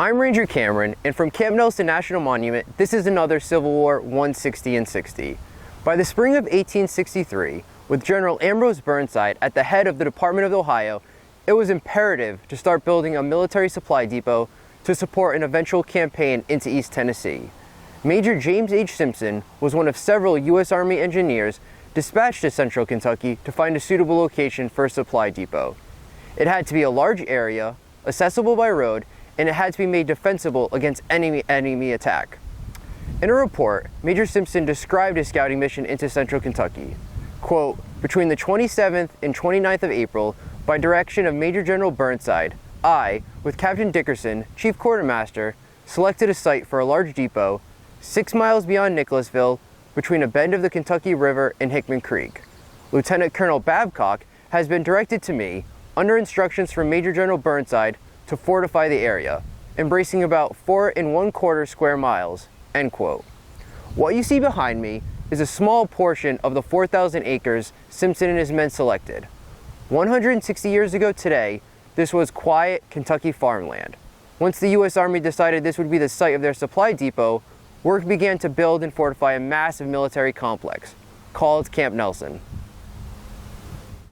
I'm Ranger Cameron, and from Camp Nelson National Monument, this is another Civil War 160 and 60. By the spring of 1863, with General Ambrose Burnside at the head of the Department of Ohio, it was imperative to start building a military supply depot to support an eventual campaign into East Tennessee. Major James H. Simpson was one of several U.S. Army engineers dispatched to central Kentucky to find a suitable location for a supply depot. It had to be a large area, accessible by road, and it had to be made defensible against enemy attack. In a report, Major Simpson described his scouting mission into central Kentucky. Quote, "Between the 27th and 29th of April, by direction of Major General Burnside, I, with Captain Dickerson, Chief Quartermaster, selected a site for a large depot 6 miles beyond Nicholasville, between a bend of the Kentucky River and Hickman Creek. Lieutenant Colonel Babcock has been directed to me, under instructions from Major General Burnside, to fortify the area, embracing about 4 1/4 square miles." End quote. What you see behind me is a small portion of the 4,000 acres Simpson and his men selected. 160 years ago today, this was quiet Kentucky farmland. Once the U.S. Army decided this would be the site of their supply depot, work began to build and fortify a massive military complex, called Camp Nelson.